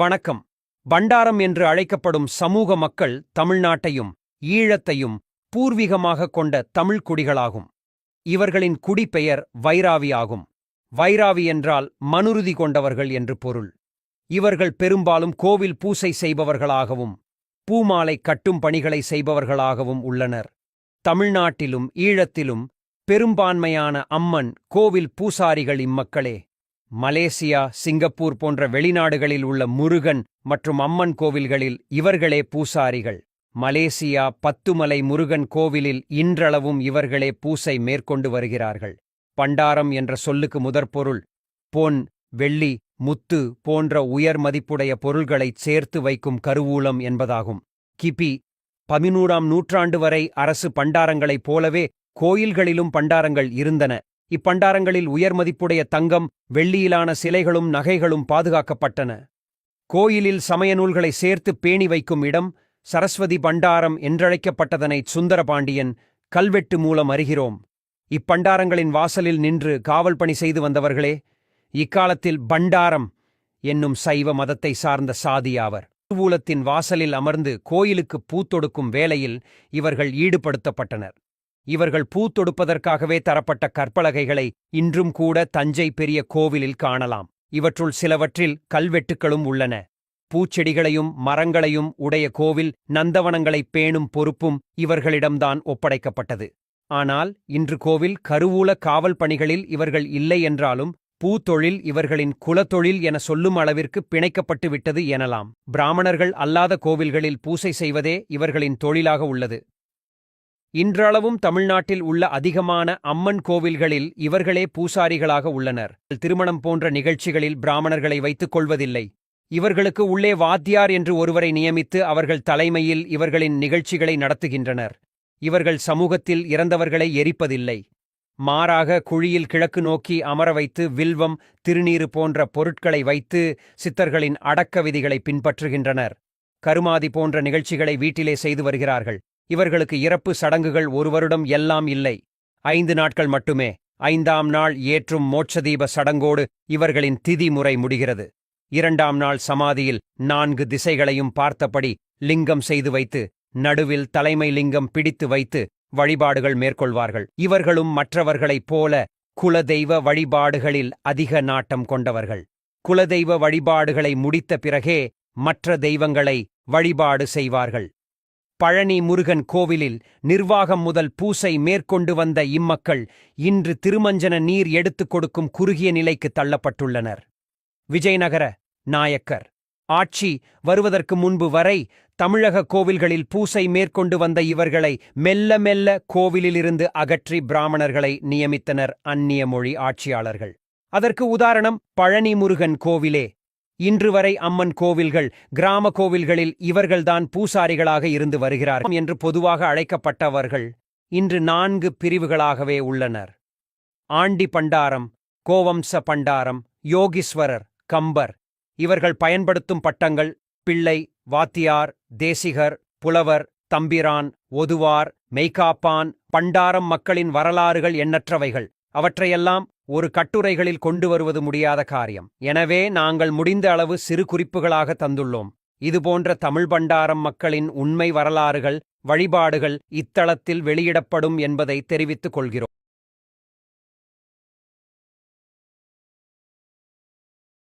வணக்கம். பண்டாரம் என்று அழைக்கப்படும் சமூக மக்கள் தமிழ்நாட்டையும் ஈழத்தையும் பூர்வீகமாகக் கொண்ட தமிழ் குடிகளாகும். இவர்களின் குடிபெயர் வைராவி ஆகும். வைராவி என்றால் மனுருதி கொண்டவர்கள் என்று பொருள். இவர்கள் பெரும்பாலும் கோவில் பூசை செய்பவர்களாகவும் பூமாலை கட்டும் பணிகளை செய்பவர்களாகவும் உள்ளனர். தமிழ்நாட்டிலும் ஈழத்திலும் பெரும்பான்மையான அம்மன் கோவில் பூசாரிகள் இம்மக்களே. மலேசியா, சிங்கப்பூர் போன்ற வெளிநாடுகளில் உள்ள முருகன் மற்றும் அம்மன் கோவில்களில் இவர்களே பூசாரிகள். மலேசியா பத்துமலை முருகன் கோவிலில் இன்றளவும் இவர்களே பூசை மேற்கொண்டு வருகிறார்கள். பண்டாரம் என்ற சொல்லுக்கு முதற்பொருள் பொன், வெள்ளி, முத்து போன்ற உயர் மதிப்புடைய பொருள்களைச் சேர்த்து வைக்கும் கருவூலம் என்பதாகும். கிபி 11ஆம் நூற்றாண்டு வரை அரசு பண்டாரங்களைப் போலவே கோயில்களிலும் பண்டாரங்கள் இருந்தன. இப்பண்டாரங்களில் உயர் மதிப்புடைய தங்கம், வெள்ளியிலான சிலைகளும் நகைகளும் பாதுகாக்கப்பட்டன. கோயிலில் சமய நூல்களை சேர்த்து பேணி வைக்கும் இடம் சரஸ்வதி பண்டாரம் என்றழைக்கப்பட்டதனைச் சுந்தரபாண்டியன் கல்வெட்டு மூலம் அறிகிறோம். இப்பண்டாரங்களின் வாசலில் நின்று காவல் பணி செய்து வந்தவர்களே இக்காலத்தில் பண்டாரம் என்னும் சைவ மதத்தை சார்ந்த சாதியாவர். கருவூலத்தின் வாசலில் அமர்ந்து கோயிலுக்கு பூத்தொடுக்கும் வேலையில் இவர்கள் ஈடுபடுத்தப்பட்டனர். இவர்கள் பூத்தொடுப்பதற்காகவே தரப்பட்ட கற்பலகைகளை இன்றும் கூட தஞ்சை பெரிய கோவிலில் காணலாம். இவற்றுள் சிலவற்றில் கல்வெட்டுக்களும் உள்ளன. பூச்செடிகளையும் மரங்களையும் உடைய கோவில் நந்தவனங்களைப் பேணும் பொறுப்பும் இவர்களிடம்தான் ஒப்படைக்கப்பட்டது. ஆனால் இன்று கோவில் கருவூல காவல் பணிகளில் இவர்கள் இல்லை என்றாலும் பூத்தொழில் இவர்களின் குலத்தொழில் என சொல்லும் அளவிற்கு பிணைக்கப்பட்டு விட்டது எனலாம். பிராமணர்கள் அல்லாத கோவில்களில் பூசை செய்வதே இவர்களின் தொழிலாக உள்ளது. இன்றளவும் தமிழ்நாட்டில் உள்ள அதிகமான அம்மன் கோவில்களில் இவர்களே பூசாரிகளாக உள்ளனர். திருமணம் போன்ற நிகழ்ச்சிகளில் பிராமணர்களை வைத்துக் கொள்வதில்லை. இவர்களுக்கு உள்ளே வாத்தியார் என்று ஒருவரை நியமித்து அவர்கள் தலைமையில் இவர்களின் நிகழ்ச்சிகளை நடத்துகின்றனர். இவர்கள் சமூகத்தில் இறந்தவர்களை எரிப்பதில்லை. மாறாக குழியில் கிழக்கு நோக்கி அமர வைத்து வில்வம், திருநீறு போன்ற பொருட்களை வைத்து சித்தர்களின் அடக்க விதிகளை பின்பற்றுகின்றனர். கருமாதி போன்ற நிகழ்ச்சிகளை வீட்டிலே செய்து வருகிறார்கள். இவர்களுக்கு இறப்பு சடங்குகள் ஒரு வருடம் எல்லாம் இல்லை, 5 நாட்கள் மட்டுமே. 5ஆம் நாள் ஏற்றும் மோட்சதீப சடங்கோடு இவர்களின் திதி முறை முடிகிறது. 2ஆம் நாள் சமாதியில் 4 திசைகளையும் பார்த்தபடி லிங்கம் செய்து வைத்து நடுவில் தலைமை லிங்கம் பிடித்து வைத்து வழிபாடுகள் மேற்கொள்வார்கள். இவர்களும் மற்றவர்களைப் போல குலதெய்வ வழிபாடுகளில் அதிக நாட்டம் கொண்டவர்கள். குலதெய்வ வழிபாடுகளை முடித்த பிறகே மற்ற தெய்வங்களை வழிபாடு செய்வார்கள். பழனி முருகன் கோவிலில் நிர்வாகம் முதல் பூசை மேற்கொண்டு வந்த இம்மக்கள் இன்று திருமஞ்சன நீர் எடுத்துக் கொடுக்கும் குறுகிய நிலைக்கு தள்ளப்பட்டுள்ளனர். விஜயநகர நாயக்கர் ஆட்சி வருவதற்கு முன்பு வரை தமிழக கோவில்களில் பூசை மேற்கொண்டு வந்த இவர்களை மெல்ல மெல்ல கோவிலிலிருந்து அகற்றி பிராமணர்களை நியமித்தனர் அந்நிய மொழி ஆட்சியாளர்கள். அதற்கு உதாரணம் பழனி முருகன் கோவிலே. இன்று வரை அம்மன் கோவில்கள், கிராம கோவில்களில் இவர்கள்தான் பூசாரிகளாக இருந்து வருகிறார்கள் என்று பொதுவாக அழைக்கப்பட்டவர்கள் இன்று 4 பிரிவுகளாகவே உள்ளனர். ஆண்டி பண்டாரம், கோவம்ச பண்டாரம், யோகீஸ்வரர், கம்பர். இவர்கள் பயன்படுத்தும் பட்டங்கள் பிள்ளை, வாத்தியார், தேசிகர், புலவர், தம்பிரான், ஒதுவார், மெய்காப்பான். பண்டாரம் மக்களின் வரலாறுகள் எண்ணற்றவைகள். அவற்றையெல்லாம் ஒரு கட்டுரைகளில் கொண்டு வருவது முடியாத காரியம். எனவே நாங்கள் முடிந்த அளவு சிறு குறிப்புகளாக தந்துள்ளோம். இதுபோன்ற தமிழ் பண்டாரம் மக்களின் உண்மை வரலாறுகள், வழிபாடுகள் இத்தளத்தில் வெளியிடப்படும் என்பதை தெரிவித்துக் கொள்கிறோம்.